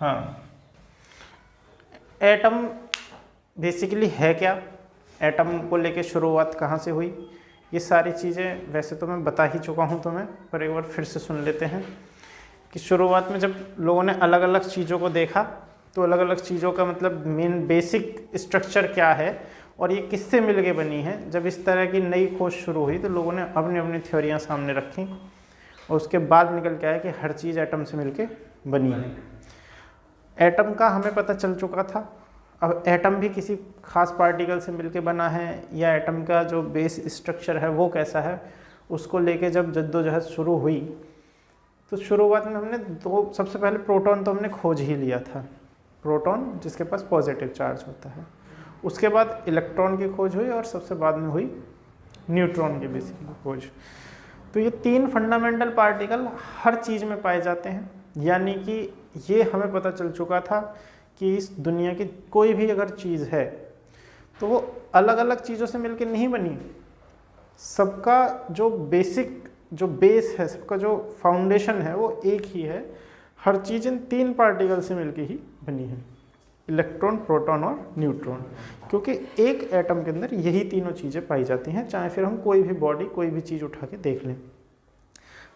हाँ, atom basically है क्या, एटम को लेके शुरुआत कहाँ से हुई, ये सारी चीज़ें वैसे तो मैं बता ही चुका हूँ तुम्हें, पर एक बार फिर से सुन लेते हैं कि शुरुआत में जब लोगों ने अलग अलग चीज़ों को देखा तो अलग अलग चीज़ों का मतलब मेन बेसिक स्ट्रक्चर क्या है और ये किससे मिलके बनी है। जब इस तरह की नई खोज शुरू हुई तो लोगों ने अपनी अपनी थ्योरियाँ सामने रखी और उसके बाद निकल के आया कि हर चीज़ एटम से मिलके बनी है। एटम का हमें पता चल चुका था, अब एटम भी किसी खास पार्टिकल से मिलके बना है या एटम का जो बेस स्ट्रक्चर है वो कैसा है, उसको लेके जब जद्दोजहद शुरू हुई तो शुरुआत में हमने सबसे पहले प्रोटॉन तो हमने खोज ही लिया था, प्रोटॉन जिसके पास पॉजिटिव चार्ज होता है। उसके बाद इलेक्ट्रॉन की खोज हुई और सबसे बाद में हुई न्यूट्रॉन की बेसिकली खोज। तो ये 3 फंडामेंटल पार्टिकल हर चीज़ में पाए जाते हैं, यानी कि ये हमें पता चल चुका था कि इस दुनिया की कोई भी अगर चीज़ है तो वो अलग अलग चीज़ों से मिलकर नहीं बनी, सबका जो बेसिक जो बेस है, सबका जो फाउंडेशन है वो एक ही है। हर चीज़ इन 3 पार्टिकल से मिलके ही बनी है, इलेक्ट्रॉन, प्रोटॉन और न्यूट्रॉन, क्योंकि एक एटम के अंदर यही तीनों चीज़ें पाई जाती हैं। चाहे फिर हम कोई भी बॉडी कोई भी चीज़ उठा के देख लें,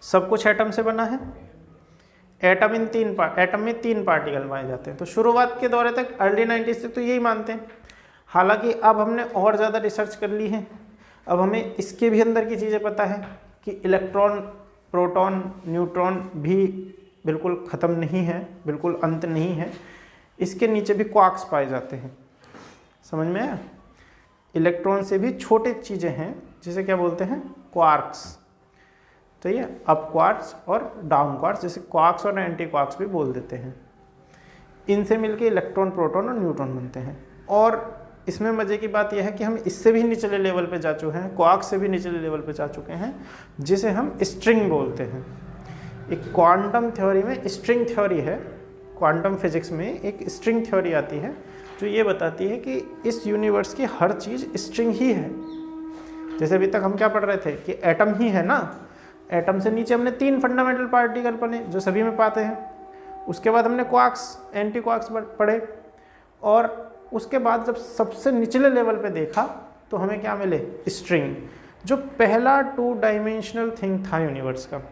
सब कुछ एटम से बना है। एटम में 3 पार्टिकल पाए जाते हैं। तो शुरुआत के दौरे तक अर्ली 90s तक तो यही मानते हैं। हालांकि अब हमने और ज़्यादा रिसर्च कर ली है, अब हमें इसके भी अंदर की चीज़ें पता है कि इलेक्ट्रॉन, प्रोटॉन, न्यूट्रॉन भी बिल्कुल ख़त्म नहीं है, बिल्कुल अंत नहीं है। इसके नीचे भी क्वार्क्स पाए जाते हैं, समझ में आया। इलेक्ट्रॉन से भी छोटे चीज़ें हैं जिसे क्या बोलते हैं, क्वार्क्स। तो ये अप क्वार्क्स और डाउन क्वार्क्स, जैसे क्वार्क्स और एंटी क्वार्क्स भी बोल देते हैं। इनसे मिलके इलेक्ट्रॉन, प्रोटॉन और न्यूट्रॉन बनते हैं। और इसमें मज़े की बात यह है कि हम इससे भी निचले लेवल पे जा चुके हैं, क्वार्क्स से भी निचले लेवल पे जा चुके हैं, जिसे हम स्ट्रिंग बोलते हैं। एक क्वांटम थ्योरी में स्ट्रिंग थ्योरी है, क्वांटम फिजिक्स में एक स्ट्रिंग थ्योरी आती है जो ये बताती है कि इस यूनिवर्स की हर चीज़ स्ट्रिंग ही है। जैसे अभी तक हम क्या पढ़ रहे थे कि एटम ही है ना, एटम से नीचे हमने 3 फंडामेंटल पार्टिकल पढ़े जो सभी में पाते हैं। उसके बाद हमने क्वार्क्स, एंटी क्वार्क्स पढ़े, और उसके बाद जब सबसे निचले लेवल पे देखा तो हमें क्या मिले, स्ट्रिंग, जो पहला 2 डायमेंशनल थिंग था यूनिवर्स का।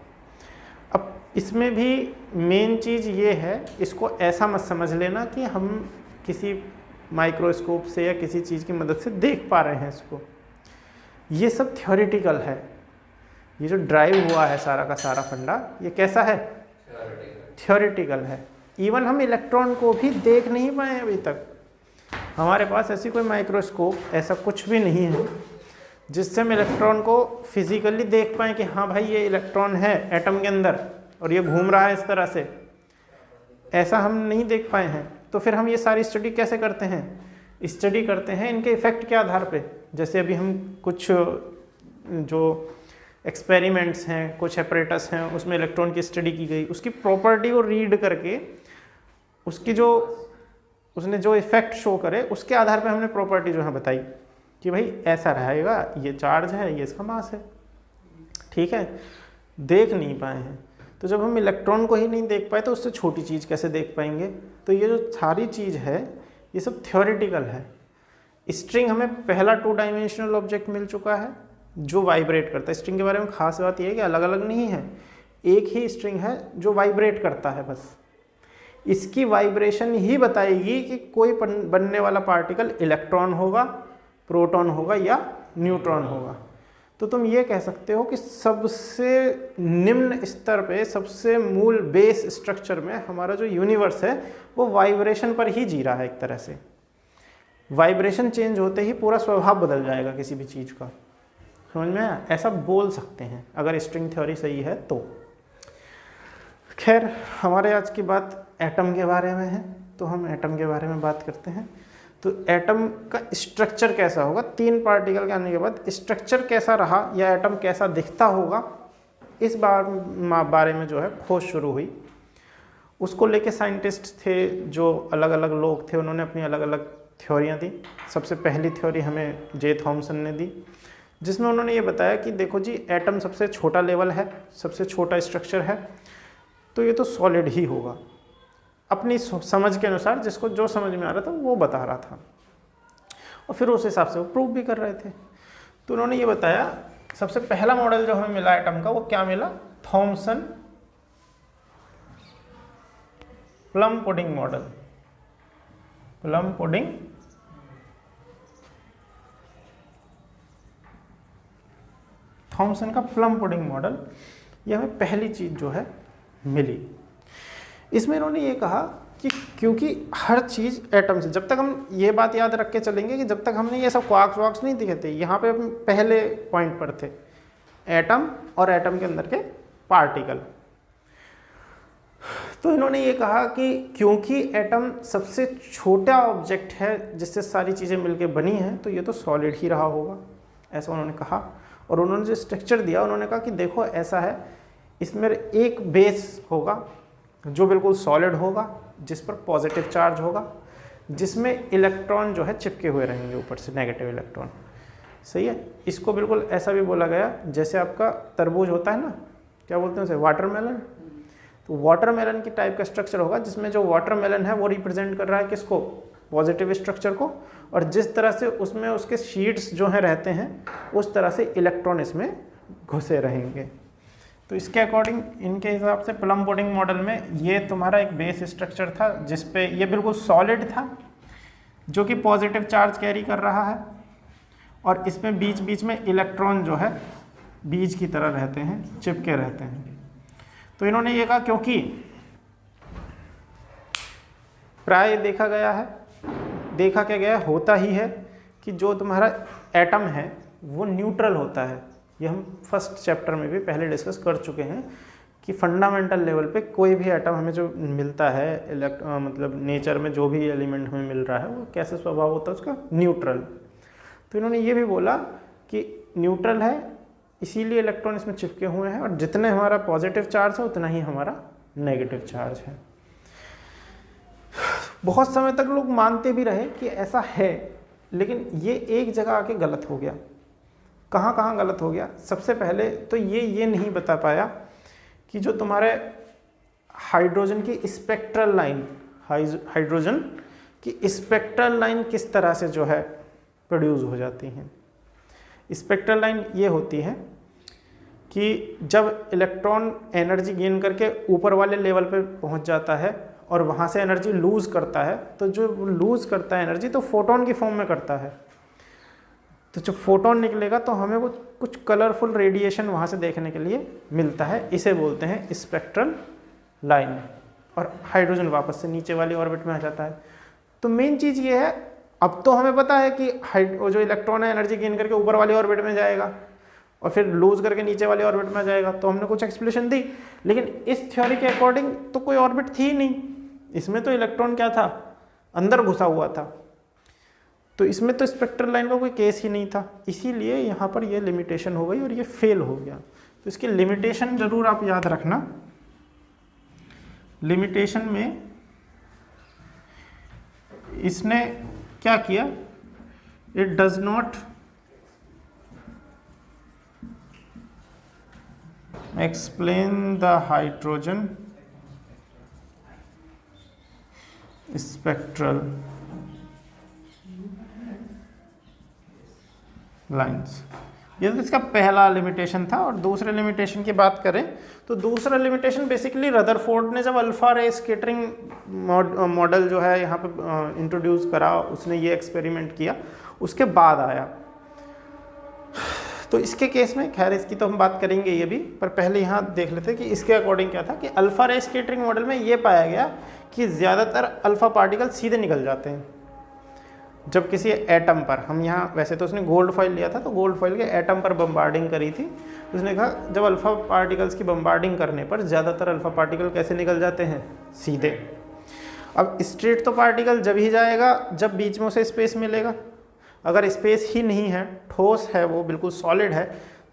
अब इसमें भी मेन चीज़ ये है, इसको ऐसा मत समझ लेना कि हम किसी माइक्रोस्कोप से या किसी चीज़ की मदद से देख पा रहे हैं इसको। ये सब थ्योरेटिकल है। ये जो ड्राइव हुआ है सारा का सारा फंडा, ये कैसा है, थ्योरेटिकल है। इवन हम इलेक्ट्रॉन को भी देख नहीं पाए अभी तक। हमारे पास ऐसी कोई माइक्रोस्कोप, ऐसा कुछ भी नहीं है जिससे हम इलेक्ट्रॉन को फिजिकली देख पाएँ कि हाँ भाई ये इलेक्ट्रॉन है एटम के अंदर और ये घूम रहा है इस तरह से, ऐसा हम नहीं देख पाए हैं। तो फिर हम ये सारी स्टडी कैसे करते हैं, स्टडी करते हैं इनके इफ़ेक्ट के आधार पे। जैसे अभी हम कुछ जो एक्सपेरिमेंट्स हैं, कुछ एपरेटस हैं, उसमें इलेक्ट्रॉन की स्टडी की गई, उसकी प्रॉपर्टी को रीड करके उसकी जो उसने जो इफ़ेक्ट शो करे उसके आधार पे हमने प्रॉपर्टी जो है बताई कि भाई ऐसा रहेगा, ये चार्ज है, ये इसका मास है, ठीक है। देख नहीं पाए हैं, तो जब हम इलेक्ट्रॉन को ही नहीं देख पाए तो उससे छोटी चीज़ कैसे देख पाएंगे। तो ये जो सारी चीज़ है ये सब थ्योरेटिकल है। स्ट्रिंग हमें पहला 2 डायमेंशनल ऑब्जेक्ट मिल चुका है जो वाइब्रेट करता है। स्ट्रिंग के बारे में खास बात यह है कि अलग अलग नहीं है, एक ही स्ट्रिंग है जो वाइब्रेट करता है बस। इसकी वाइब्रेशन ही बताएगी कि कोई बनने वाला पार्टिकल इलेक्ट्रॉन होगा, प्रोटॉन होगा या न्यूट्रॉन होगा। तो तुम ये कह सकते हो कि सबसे निम्न स्तर पे, सबसे मूल बेस स्ट्रक्चर में हमारा जो यूनिवर्स है वो वाइब्रेशन पर ही जी रहा है। एक तरह से वाइब्रेशन चेंज होते ही पूरा स्वभाव बदल जाएगा किसी भी चीज़ का, समझ में आया? ऐसा बोल सकते हैं अगर स्ट्रिंग थ्योरी सही है तो। खैर, हमारे आज की बात एटम के बारे में है, तो हम एटम के बारे में बात करते हैं। तो एटम का स्ट्रक्चर कैसा होगा, 3 पार्टिकल के आने के बाद स्ट्रक्चर कैसा रहा या एटम कैसा दिखता होगा, इस बारे में जो है खोज शुरू हुई। उसको लेके साइंटिस्ट थे, जो अलग अलग लोग थे, उन्होंने अपनी अलग अलग थ्योरियाँ दी। सबसे पहली थ्योरी हमें जे थॉमसन ने दी, जिसमें उन्होंने ये बताया कि देखो जी, एटम सबसे छोटा लेवल है, सबसे छोटा स्ट्रक्चर है, तो ये तो सॉलिड ही होगा। अपनी समझ के अनुसार जिसको जो समझ में आ रहा था वो बता रहा था, और फिर उस हिसाब से वो प्रूव भी कर रहे थे। तो उन्होंने ये बताया, सबसे पहला मॉडल जो हमें मिला एटम का वो क्या मिला, Thomson plum pudding model. Plum pudding Thomson का प्लम पुडिंग मॉडल, ये हमें पहली चीज जो है मिली। इसमें इन्होंने ये कहा कि क्योंकि हर चीज एटम से, जब तक हम ये बात याद रख के चलेंगे कि जब तक हमने ये सब क्वार्क्स वार्क्स नहीं दिखे थे, यहाँ पे हम पहले पॉइंट पर थे, एटम और एटम के अंदर के पार्टिकल। तो इन्होंने ये कहा कि क्योंकि एटम सबसे छोटा ऑब्जेक्ट है जिससे सारी चीज़ें मिलके बनी हैं, तो ये तो सॉलिड ही रहा होगा, ऐसा उन्होंने कहा। और उन्होंने जो स्ट्रक्चर दिया, उन्होंने कहा कि देखो ऐसा है, इसमें एक बेस होगा जो बिल्कुल सॉलिड होगा, जिस पर पॉजिटिव चार्ज होगा, जिसमें इलेक्ट्रॉन जो है चिपके हुए रहेंगे ऊपर से, नेगेटिव इलेक्ट्रॉन। सही है। इसको बिल्कुल ऐसा भी बोला गया जैसे आपका तरबूज होता है ना, क्या बोलते हैं उसे, वाटरमेलन। तो वाटरमेलन की टाइप का स्ट्रक्चर होगा, जिसमें जो वाटरमेलन है वो रिप्रेजेंट कर रहा है किसको, पॉजिटिव स्ट्रक्चर को, और जिस तरह से उसमें उसके शीट्स जो हैं रहते हैं, उस तरह से इलेक्ट्रॉन इसमें घुसे रहेंगे। तो इसके अकॉर्डिंग, इनके हिसाब से प्लम पुडिंग मॉडल में ये तुम्हारा एक बेस स्ट्रक्चर था, जिसपे ये बिल्कुल सॉलिड था, जो कि पॉजिटिव चार्ज कैरी कर रहा है, और इसमें बीच बीच में इलेक्ट्रॉन जो है बीज की तरह रहते हैं, चिपके रहते हैं। तो इन्होंने ये कहा क्योंकि प्राय देखा क्या गया होता ही है कि जो तुम्हारा एटम है वो न्यूट्रल होता है। ये हम फर्स्ट चैप्टर में भी पहले डिस्कस कर चुके हैं कि फंडामेंटल लेवल पे कोई भी एटम हमें जो मिलता है, मतलब नेचर में जो भी एलिमेंट हमें मिल रहा है वो कैसे स्वभाव होता है उसका, न्यूट्रल। तो इन्होंने ये भी बोला कि न्यूट्रल है, इसीलिए इलेक्ट्रॉन इसमें चिपके हुए हैं, और जितने हमारा पॉजिटिव चार्ज है उतना ही हमारा नेगेटिव चार्ज है। बहुत समय तक लोग मानते भी रहे कि ऐसा है, लेकिन ये एक जगह आके गलत हो गया। कहाँ गलत हो गया? सबसे पहले तो ये नहीं बता पाया कि जो तुम्हारे हाइड्रोजन की स्पेक्ट्रल लाइन, हाइड्रोजन की स्पेक्ट्रल लाइन किस तरह से जो है प्रोड्यूस हो जाती हैं। स्पेक्ट्रल लाइन ये होती है कि जब इलेक्ट्रॉन एनर्जी गेन करके ऊपर वाले लेवल पे पहुंच जाता है और वहाँ से एनर्जी लूज़ करता है, तो जो लूज़ करता है एनर्जी तो फोटोन की फॉर्म में करता है। तो जब फोटोन निकलेगा तो हमें वो कुछ कलरफुल रेडिएशन वहाँ से देखने के लिए मिलता है, इसे बोलते हैं स्पेक्ट्रल लाइन। और हाइड्रोजन वापस से नीचे वाली ऑर्बिट में आ जाता है। तो मेन चीज़ ये है, अब तो हमें पता है कि जो इलेक्ट्रॉन है एनर्जी गेन करके ऊपर वाली ऑर्बिट में जाएगा और फिर लूज करके नीचे वाली ऑर्बिट में जाएगा, तो हमने कुछ एक्सप्लेनेशन दी। लेकिन इस थ्योरी के अकॉर्डिंग तो कोई ऑर्बिट थी ही नहीं, इसमें तो इलेक्ट्रॉन क्या था, अंदर घुसा हुआ था। तो इसमें तो स्पेक्ट्रल लाइन का कोई केस ही नहीं था, इसीलिए यहाँ पर ये लिमिटेशन हो गई और ये फेल हो गया। तो इसकी लिमिटेशन जरूर आप याद रखना। लिमिटेशन में इसने क्या किया, it does not explain the hydrogen spectral lines. ये तो इसका पहला लिमिटेशन था। और दूसरे लिमिटेशन की बात करें तो दूसरा लिमिटेशन बेसिकली रदरफोर्ड ने जब अल्फा रे स्कैटरिंग मॉडल जो है यहाँ पे इंट्रोड्यूस करा, उसने ये एक्सपेरिमेंट किया, उसके बाद आया। तो इसके केस में खैर इसकी तो हम बात करेंगे ये भी, पर पहले यहाँ देख लेते हैं कि इसके अकॉर्डिंग क्या था कि अल्फा रे स्कैटरिंग मॉडल में ये पाया गया कि ज़्यादातर अल्फा पार्टिकल सीधे निकल जाते हैं जब किसी एटम पर, हम यहाँ वैसे तो उसने गोल्ड फॉइल लिया था, तो गोल्ड फॉइल के एटम पर बम्बार्डिंग करी थी। उसने कहा जब अल्फा पार्टिकल्स की बम्बार्डिंग करने पर ज़्यादातर अल्फा पार्टिकल कैसे निकल जाते हैं, सीधे। अब स्ट्रेट तो पार्टिकल जब ही जाएगा जब बीच में उसे स्पेस मिलेगा। अगर स्पेस ही नहीं है, ठोस है, वो बिल्कुल सॉलिड है,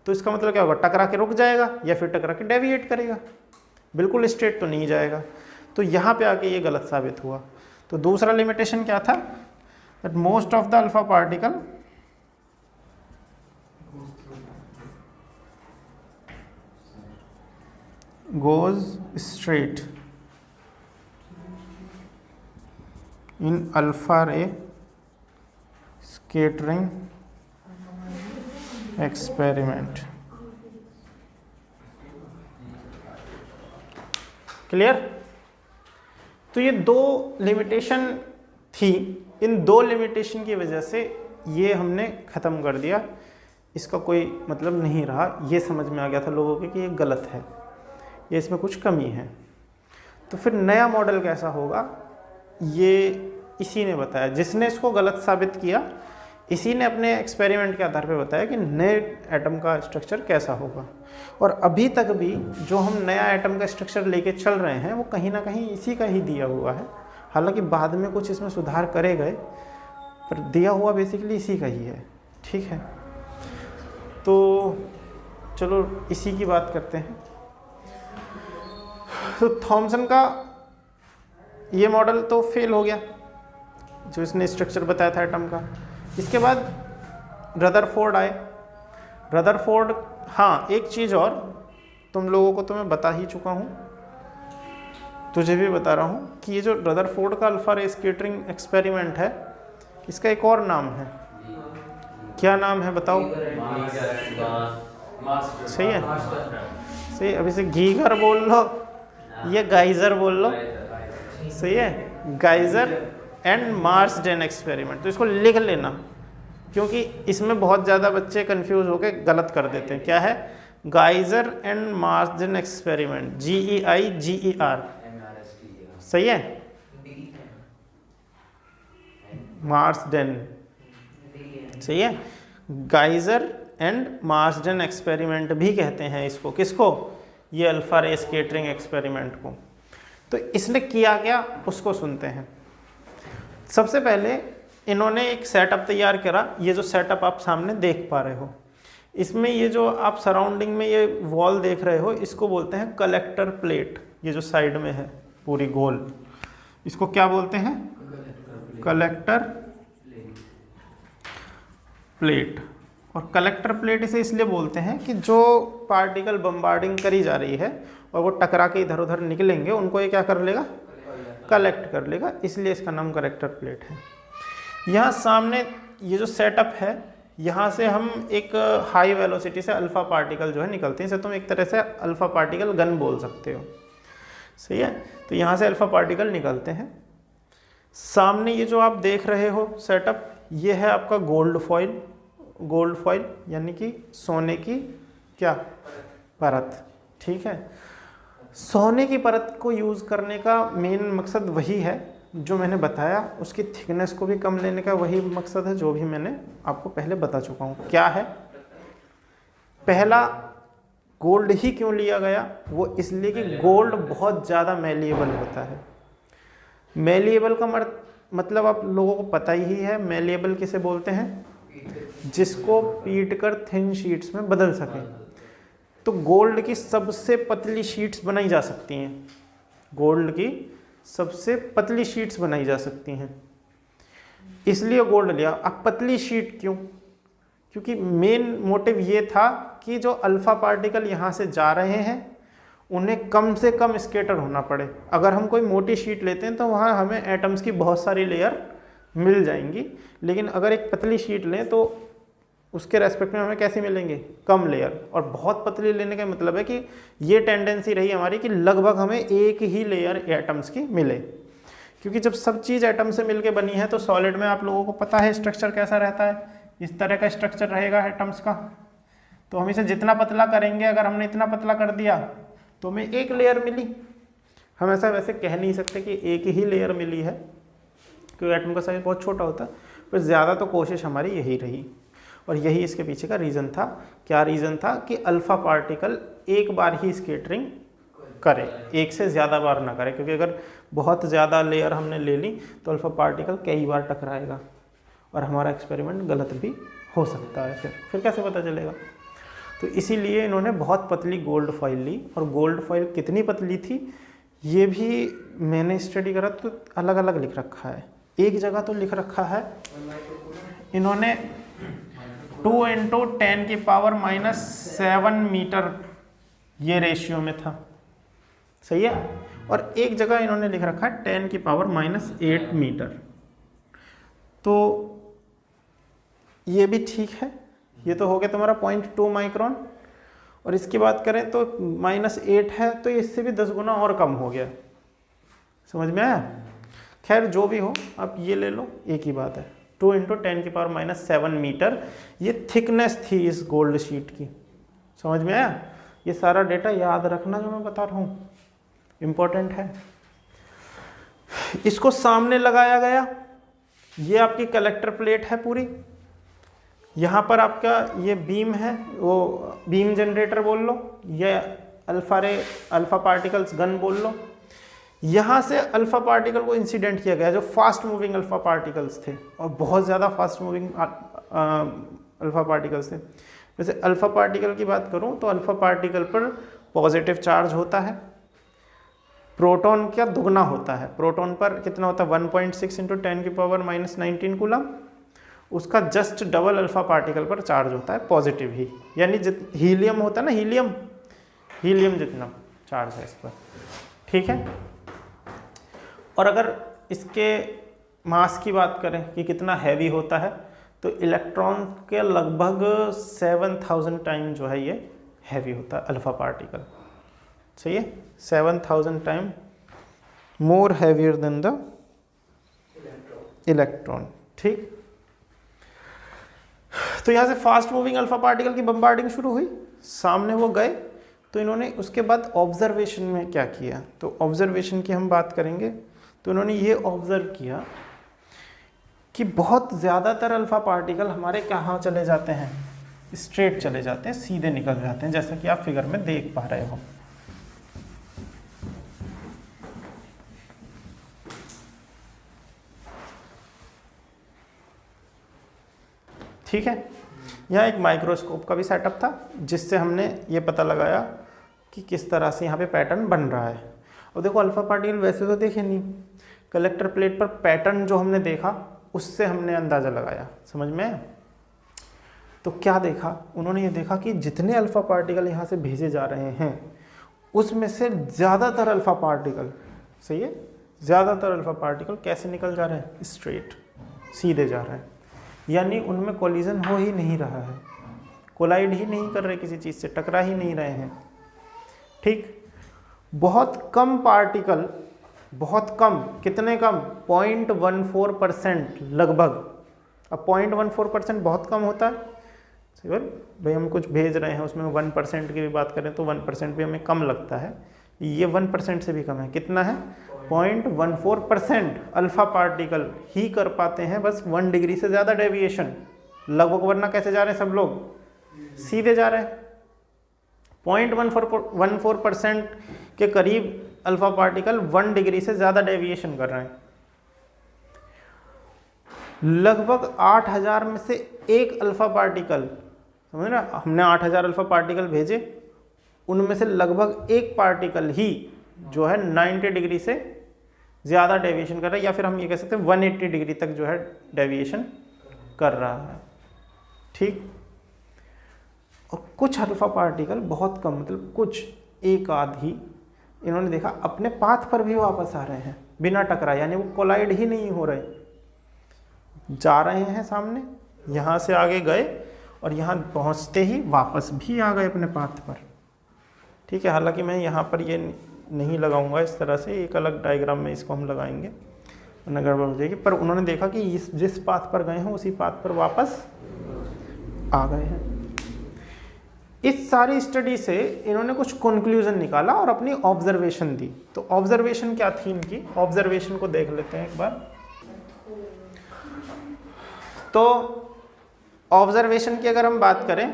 तो इसका मतलब क्या होगा, टकरा के रुक जाएगा या फिर टकरा के डेविएट करेगा, बिल्कुल स्ट्रेट तो नहीं जाएगा। तो यहाँ पे आके ये गलत साबित हुआ। तो दूसरा लिमिटेशन क्या था, that most of the alpha particle goes straight in alpha ray scattering experiment. Clear? तो ये दो लिमिटेशन थी, इन दो लिमिटेशन की वजह से ये हमने ख़त्म कर दिया, इसका कोई मतलब नहीं रहा। ये समझ में आ गया था लोगों के कि ये गलत है, ये इसमें कुछ कमी है। तो फिर नया मॉडल कैसा होगा ये इसी ने बताया, जिसने इसको गलत साबित किया इसी ने अपने एक्सपेरिमेंट के आधार पर बताया कि नए एटम का स्ट्रक्चर कैसा होगा। और अभी तक भी जो हम नया एटम का स्ट्रक्चर लेके चल रहे हैं वो कहीं ना कहीं इसी का ही दिया हुआ है। हालांकि बाद में कुछ इसमें सुधार करे गए, पर दिया हुआ बेसिकली इसी का ही है। ठीक है, तो चलो इसी की बात करते हैं। तो थॉमसन का ये मॉडल तो फेल हो गया, जो इसने स्ट्रक्चर बताया था एटम का। इसके बाद रदरफोर्ड आए। रदरफोर्ड, हाँ एक चीज़ और तुम लोगों को तो मैं बता ही चुका हूँ, तुझे भी बता रहा हूँ कि ये जो रदरफोर्ड का अल्फा रे स्कैटरिंग एक्सपेरिमेंट है, इसका एक और नाम है। क्या नाम है बताओ? सही है, सही। अभी से गीगर बोल लो या गाइजर बोल लो, सही है, गाइजर एंड मार्सडेन एक्सपेरिमेंट। तो इसको लिख लेना, क्योंकि इसमें बहुत ज़्यादा बच्चे कंफ्यूज होकर गलत कर देते हैं। क्या है? Geyser and Marsden experiment, GEIGER, सही है, मार्सडेन, सही है। गाइजर एंड मार्सडेन एक्सपेरिमेंट भी कहते हैं इसको। किसको? ये अल्फा रे स्कैटरिंग एक्सपेरिमेंट को। तो इसने किया क्या उसको सुनते हैं। सबसे पहले इन्होंने एक सेटअप तैयार करा। ये जो सेटअप आप सामने देख पा रहे हो, इसमें ये जो आप सराउंडिंग में ये वॉल देख रहे हो, इसको बोलते हैं कलेक्टर प्लेट। ये जो साइड में है पूरी गोल, इसको क्या बोलते हैं? Collector plate. और कलेक्टर प्लेट इसे इसलिए बोलते हैं कि जो पार्टिकल बम्बार्डिंग करी जा रही है और वो टकरा के इधर उधर निकलेंगे, उनको ये क्या कर लेगा? कलेक्ट कर लेगा, इसलिए इसका नाम कलेक्टर प्लेट है। यहाँ सामने ये जो सेटअप है, यहाँ से हम एक हाई वेलोसिटी से अल्फ़ा पार्टिकल जो है निकलते हैं। इसे तुम एक तरह से अल्फ़ा पार्टिकल गन बोल सकते हो, सही है। तो यहाँ से अल्फ़ा पार्टिकल निकलते हैं। सामने ये जो आप देख रहे हो सेटअप, ये है आपका गोल्ड फॉइल। गोल्ड फॉइल यानी कि सोने की क्या परत, ठीक है। सोने की परत को यूज़ करने का मेन मकसद वही है जो मैंने बताया, उसकी थिकनेस को भी कम लेने का वही मकसद है जो भी मैंने आपको पहले बता चुका हूँ। क्या है? पहला, गोल्ड ही क्यों लिया गया? वो इसलिए कि गोल्ड बहुत ज़्यादा मेलिएबल होता है। मेलिएबल का मतलब आप लोगों को पता ही है। मेलिएबल किसे बोलते हैं? जिसको पीट कर थिन शीट्स में बदल सके। तो गोल्ड की सबसे पतली शीट्स बनाई जा सकती हैं, गोल्ड की सबसे पतली शीट्स बनाई जा सकती हैं, इसलिए गोल्ड लिया। अब पतली शीट क्यों? क्योंकि मेन मोटिव ये था कि जो अल्फ़ा पार्टिकल यहाँ से जा रहे हैं उन्हें कम से कम स्कैटर होना पड़े। अगर हम कोई मोटी शीट लेते हैं तो वहाँ हमें एटम्स की बहुत सारी लेयर मिल जाएंगी, लेकिन अगर एक पतली शीट लें तो उसके रेस्पेक्ट में हमें कैसे मिलेंगे? कम लेयर। और बहुत पतली लेने का मतलब है कि ये टेंडेंसी रही हमारी कि लगभग हमें एक ही लेयर एटम्स की मिले, क्योंकि जब सब चीज़ एटम से मिलके बनी है तो सॉलिड में आप लोगों को पता है स्ट्रक्चर कैसा रहता है, इस तरह का स्ट्रक्चर रहेगा एटम्स का। तो हम इसे जितना पतला करेंगे, अगर हमने इतना पतला कर दिया तो हमें एक लेयर मिली। हम ऐसा वैसे कह नहीं सकते कि एक ही लेयर मिली है, क्योंकि एटम का साइज बहुत छोटा होता है, पर ज़्यादा तो कोशिश हमारी यही रही। और यही इसके पीछे का रीज़न था। क्या रीज़न था? कि अल्फ़ा पार्टिकल एक बार ही स्कैटरिंग करे, एक से ज़्यादा बार ना करे, क्योंकि अगर बहुत ज़्यादा लेयर हमने ले ली तो अल्फ़ा पार्टिकल कई बार टकराएगा और हमारा एक्सपेरिमेंट गलत भी हो सकता है। फिर कैसे पता चलेगा? तो इसीलिए इन्होंने बहुत पतली गोल्ड फॉइल ली। और गोल्ड फॉइल कितनी पतली थी ये भी मैंने स्टडी करा तो अलग अलग लिख रखा है। एक जगह तो लिख रखा है इन्होंने 2 × 10⁻⁻7 मीटर ये रेशियो में था, सही है। और एक जगह इन्होंने लिख रखा है 10⁻⁸ मीटर। तो ये भी ठीक है, ये तो हो गया तुम्हारा 0.2 माइक्रोन। और इसकी बात करें तो -8 है, तो इससे भी 10 गुना और कम हो गया। समझ में आया? खैर जो भी हो, आप ये ले लो, एक ही बात है। 2 × 10⁻⁷ मीटर ये थिकनेस थी इस गोल्ड शीट की। समझ में आया? ये सारा डेटा याद रखना जो मैं बता रहा हूँ, इम्पोर्टेंट है। इसको सामने लगाया गया, ये आपकी कलेक्टर प्लेट है पूरी। यहाँ पर आपका ये बीम है, वो बीम जनरेटर बोल लो, ये अल्फा पार्टिकल्स गन बोल लो। यहाँ से अल्फा पार्टिकल को इंसिडेंट किया गया, जो फास्ट मूविंग अल्फा पार्टिकल्स थे, और बहुत ज़्यादा फास्ट मूविंग अल्फा पार्टिकल्स थे। वैसे अल्फा पार्टिकल की बात करूँ तो अल्फा पार्टिकल पर पॉजिटिव चार्ज होता है, प्रोटॉन का दुगना होता है। प्रोटॉन पर कितना होता है? 1.6 × 10⁻⁻19 कूलम। उसका जस्ट डबल अल्फा पार्टिकल पर चार्ज होता है, पॉजिटिव ही, यानी हीलियम होता है ना, हीलियम जितना चार्ज है इस पर। ठीक है। और अगर इसके मास की बात करें कि कितना हैवी होता है, तो इलेक्ट्रॉन के लगभग 7000 टाइम जो है ये हैवी होता है अल्फा पार्टिकल। सही है? 7000 time more heavier than the electron. ठीक। तो यहाँ से फास्ट मूविंग अल्फा पार्टिकल की बम्बार्डिंग शुरू हुई, सामने वो गए। तो इन्होंने उसके बाद ऑब्जर्वेशन में क्या किया, तो ऑब्जर्वेशन की हम बात करेंगे। तो इन्होंने ये ऑब्जर्व किया कि बहुत ज़्यादातर अल्फा पार्टिकल हमारे कहाँ चले जाते हैं? स्ट्रेट चले जाते हैं, सीधे निकल जाते हैं, जैसा कि आप फिगर में देख पा रहे हो। ठीक है। यहाँ एक माइक्रोस्कोप का भी सेटअप था, जिससे हमने ये पता लगाया कि किस तरह से यहाँ पे पैटर्न बन रहा है। और देखो अल्फा पार्टिकल वैसे तो देखे नहीं, कलेक्टर प्लेट पर पैटर्न जो हमने देखा उससे हमने अंदाज़ा लगाया। समझ में? तो क्या देखा उन्होंने? ये देखा कि जितने अल्फा पार्टिकल यहाँ से भेजे जा रहे हैं उसमें से ज़्यादातर अल्फा पार्टिकल, सही है, ज़्यादातर अल्फा पार्टिकल कैसे निकल जा रहे हैं? स्ट्रेट, सीधे जा रहे हैं, यानी उनमें कोलिजन हो ही नहीं रहा है, कोलाइड ही नहीं कर रहे, किसी चीज़ से टकरा ही नहीं रहे हैं। ठीक। बहुत कम पार्टिकल, बहुत कम, कितने कम? 0.14% लगभग। अब 0.14% बहुत कम होता है, सही भाई। हम कुछ भेज रहे हैं, उसमें 1% की भी बात करें तो 1% भी हमें कम लगता है। ये 1% से भी कम है। कितना है? 0.14% अल्फा पार्टिकल ही कर पाते हैं बस 1 डिग्री से ज़्यादा डेविएशन लगभग, वरना कैसे जा रहे हैं सब लोग? सीधे जा रहे हैं। 0.14% के करीब अल्फा पार्टिकल 1 डिग्री से ज़्यादा डेविएशन कर रहे हैं। लगभग 8000 में से एक अल्फा पार्टिकल, समझ ना, हमने 8000 अल्फा पार्टिकल भेजे, उनमें से लगभग एक पार्टिकल ही जो है 90 डिग्री से ज़्यादा डेविएशन कर रहा है, या फिर हम ये कह सकते हैं 180 डिग्री तक जो है डेविएशन कर रहा है। ठीक। और कुछ अल्फा पार्टिकल बहुत कम, मतलब कुछ एक आध ही इन्होंने देखा अपने पाथ पर भी वापस आ रहे हैं बिना टकराए, यानी वो कोलाइड ही नहीं हो रहे, जा रहे हैं सामने, यहाँ से आगे गए और यहाँ पहुँचते ही वापस भी आ गए अपने पाथ पर। ठीक है। हालांकि मैं यहाँ पर ये नहीं लगाऊंगा इस तरह से, एक अलग डायग्राम में इसको हम लगाएंगे, वरना गड़बड़ हो जाएगी। पर उन्होंने देखा कि जिस पाथ पर गए हैं उसी पाथ पर वापस आ गए हैं। इस सारी स्टडी से इन्होंने कुछ कंक्लूजन निकाला और अपनी ऑब्जर्वेशन दी। तो ऑब्जर्वेशन क्या थी इनकी? ऑब्जर्वेशन को देख लेते हैं एक बार। तो ऑब्जर्वेशन की अगर हम बात करें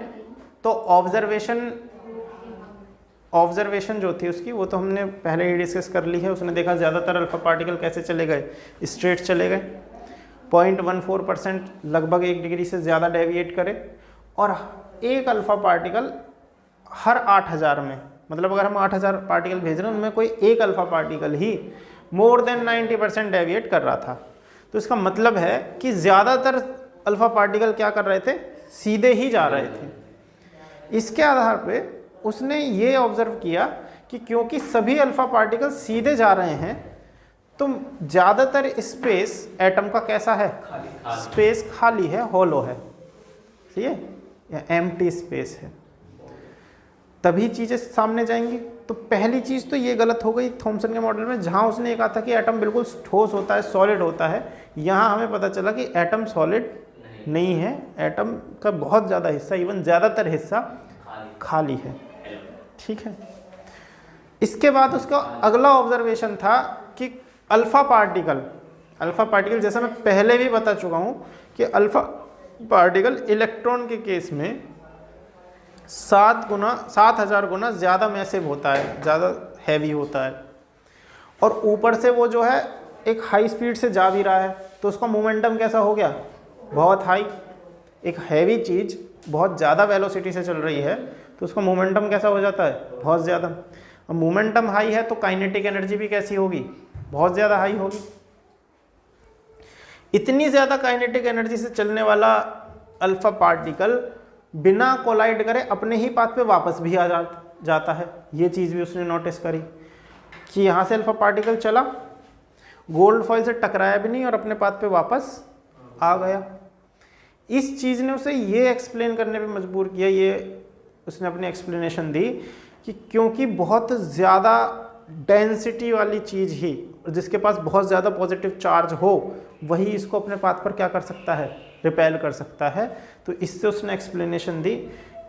तो ऑब्जर्वेशन जो थी उसकी, वो तो हमने पहले ही डिस्कस कर ली है। उसने देखा ज़्यादातर अल्फा पार्टिकल कैसे चले गए? स्ट्रेट चले गए। 0.14% लगभग 1 डिग्री से ज़्यादा डेविएट करे, और एक अल्फा पार्टिकल हर 8000 में, मतलब अगर हम 8000 पार्टिकल भेज रहे हैं उनमें कोई एक अल्फा पार्टिकल ही मोर देन 90% डेविएट कर रहा था। तो इसका मतलब है कि ज़्यादातर अल्फा पार्टिकल क्या कर रहे थे? सीधे ही जा रहे थे। इसके आधार पे उसने ये ऑब्जर्व किया कि क्योंकि सभी अल्फा पार्टिकल सीधे जा रहे हैं तो ज़्यादातर स्पेस एटम का कैसा है? स्पेस खाली है, हॉलो है, ठीक है, या एम्प्टी स्पेस है, तभी चीज़ें सामने जाएंगी। तो पहली चीज़ तो ये गलत हो गई थॉमसन के मॉडल में, जहाँ उसने कहा था कि एटम बिल्कुल ठोस होता है, सॉलिड होता है, यहाँ हमें पता चला कि एटम सॉलिड नहीं है, एटम का बहुत ज़्यादा हिस्सा, इवन ज़्यादातर हिस्सा खाली है, ठीक है। इसके बाद उसका अगला ऑब्जर्वेशन था कि अल्फा पार्टिकल जैसा मैं पहले भी बता चुका हूँ कि अल्फा पार्टिकल इलेक्ट्रॉन के केस में 7000 गुना ज़्यादा मैसिव होता है, ज़्यादा हैवी होता है, और ऊपर से वो जो है एक हाई स्पीड से जा भी रहा है, तो उसका मोमेंटम कैसा हो गया, बहुत हाई। एक हैवी चीज़ बहुत ज़्यादा वेलोसिटी से चल रही है तो उसका मोमेंटम कैसा हो जाता है, बहुत ज़्यादा। अब मोमेंटम हाई है तो काइनेटिक एनर्जी भी कैसी होगी, बहुत ज़्यादा हाई होगी। इतनी ज़्यादा काइनेटिक एनर्जी से चलने वाला अल्फा पार्टिकल बिना कोलाइड करे अपने ही पाथ पे वापस भी आ जाता है। ये चीज़ भी उसने नोटिस करी कि यहाँ से अल्फा पार्टिकल चला, गोल्ड फॉइल से टकराया भी नहीं और अपने पाथ पे वापस आ गया। इस चीज़ ने उसे ये एक्सप्लेन करने पे मजबूर किया, ये उसने अपनी एक्सप्लेनेशन दी कि क्योंकि बहुत ज़्यादा डेंसिटी वाली चीज़ ही, जिसके पास बहुत ज़्यादा पॉजिटिव चार्ज हो, वही इसको अपने पाथ पर क्या कर सकता है, रिपेल कर सकता है। तो इससे उसने एक्सप्लेनेशन दी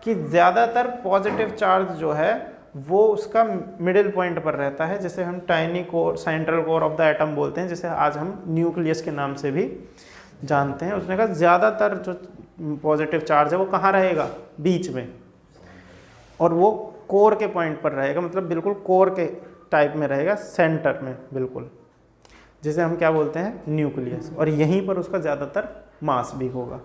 कि ज़्यादातर पॉजिटिव चार्ज जो है वो उसका मिडिल पॉइंट पर रहता है, जिसे हम tiny core, central core of the atom बोलते हैं, जिसे आज हम न्यूक्लियस के नाम से भी जानते हैं। उसने कहा ज़्यादातर जो पॉजिटिव चार्ज है वो कहाँ रहेगा, बीच में, और वो कोर के पॉइंट पर रहेगा, मतलब बिल्कुल कोर के टाइप में रहेगा, सेंटर में बिल्कुल, जिसे हम क्या बोलते हैं, न्यूक्लियस, और यहीं पर उसका ज़्यादातर मास भी होगा,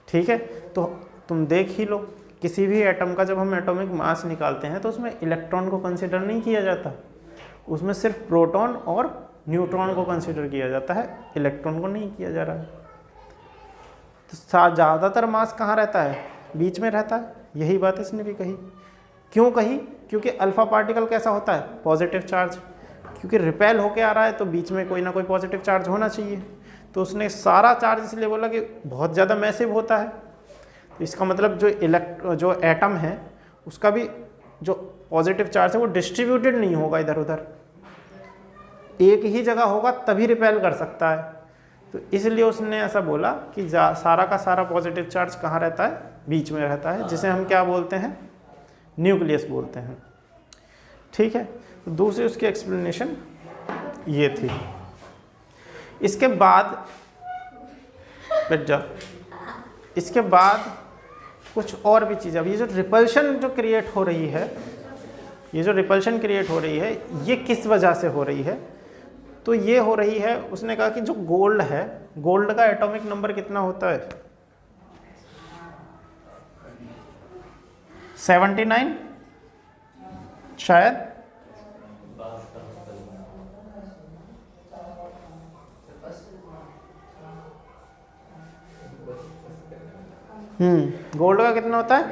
ठीक है। तो तुम देख ही लो, किसी भी एटम का जब हम एटॉमिक मास निकालते हैं तो उसमें इलेक्ट्रॉन को कंसिडर नहीं किया जाता, उसमें सिर्फ प्रोटॉन और न्यूट्रॉन को कंसिडर किया जाता है, इलेक्ट्रॉन को नहीं किया जा रहा है। तो ज़्यादातर मास कहाँ रहता है, बीच में रहता है। यही बात इसने भी कही। क्यों कही, क्योंकि अल्फा पार्टिकल कैसा होता है, पॉजिटिव चार्ज, क्योंकि रिपेल होके आ रहा है तो बीच में कोई ना कोई पॉजिटिव चार्ज होना चाहिए। तो उसने सारा चार्ज इसलिए बोला कि बहुत ज़्यादा मैसिव होता है, तो इसका मतलब जो एटम है उसका भी जो पॉजिटिव चार्ज है वो डिस्ट्रीब्यूटेड नहीं होगा इधर उधर, एक ही जगह होगा तभी रिपेल कर सकता है। तो इसलिए उसने ऐसा बोला कि सारा का सारा पॉजिटिव चार्ज कहाँ रहता है, बीच में रहता है, जिसे हम क्या बोलते हैं, न्यूक्लियस बोलते हैं, ठीक है। तो दूसरी उसकी एक्सप्लेनेशन ये थी। इसके बाद इसके बाद कुछ और भी चीज़, अब ये जो रिपल्शन जो क्रिएट हो रही है, ये किस वजह से हो रही है, तो ये हो रही है, उसने कहा कि जो गोल्ड है, गोल्ड का एटॉमिक नंबर कितना होता है, 79 शायद, गोल्ड का कितना होता है,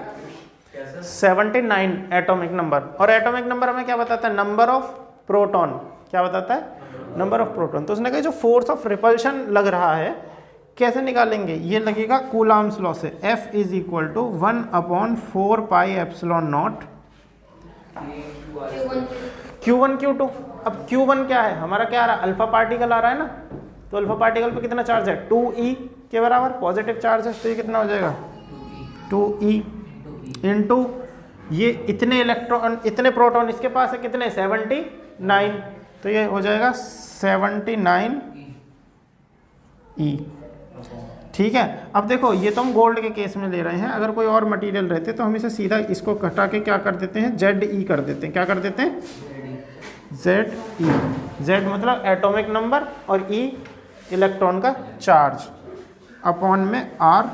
79 एटॉमिक नंबर। और एटॉमिक नंबर हमें क्या बताता है, नंबर ऑफ प्रोटॉन, क्या बताता है, नंबर ऑफ प्रोटॉन। तो उसने कहा जो फोर्स ऑफ रिपल्शन लग रहा है कैसे निकालेंगे, ये लगेगा कूलाम्स लॉ से, F = 1/4πε0 Q1 Q2। अब Q1 क्या है, हमारा क्या आ रहा है, अल्फा पार्टिकल आ रहा है ना, तो अल्फा पार्टिकल पे कितना चार्ज है, 2e के बराबर पॉजिटिव चार्ज है, तो ये कितना हो जाएगा, 2e इंटू ये इतने इलेक्ट्रॉन, इतने प्रोटॉन इसके पास है, कितने, 79, तो ये हो जाएगा 79e, ठीक है। अब देखो ये तो हम गोल्ड के केस में ले रहे हैं, अगर कोई और मटेरियल रहते तो हम इसे सीधा इसको घटा के क्या कर देते हैं, ZE कर देते हैं, क्या कर देते हैं, ZE, Z मतलब एटॉमिक नंबर और E इलेक्ट्रॉन का चार्ज, अपॉन में R²।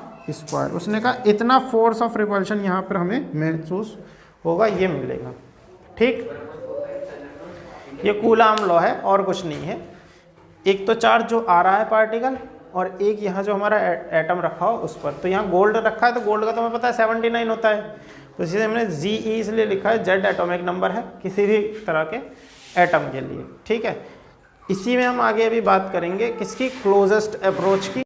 उसने कहा इतना फोर्स ऑफ रिपल्शन यहाँ पर हमें महसूस होगा, ये मिलेगा, ठीक। ये कूलाम लॉ है और कुछ नहीं है। एक तो चार्ज जो आ रहा है पार्टिकल, और एक यहाँ जो हमारा एटम रखा हो उस पर। तो यहाँ गोल्ड रखा है तो गोल्ड का तो हमें पता है 79 होता है, तो इसे हमने ZE इसलिए लिखा है, Z एटॉमिक नंबर है किसी भी तरह के एटम के लिए, ठीक है। इसी में हम आगे अभी बात करेंगे किसकी, क्लोजेस्ट अप्रोच की।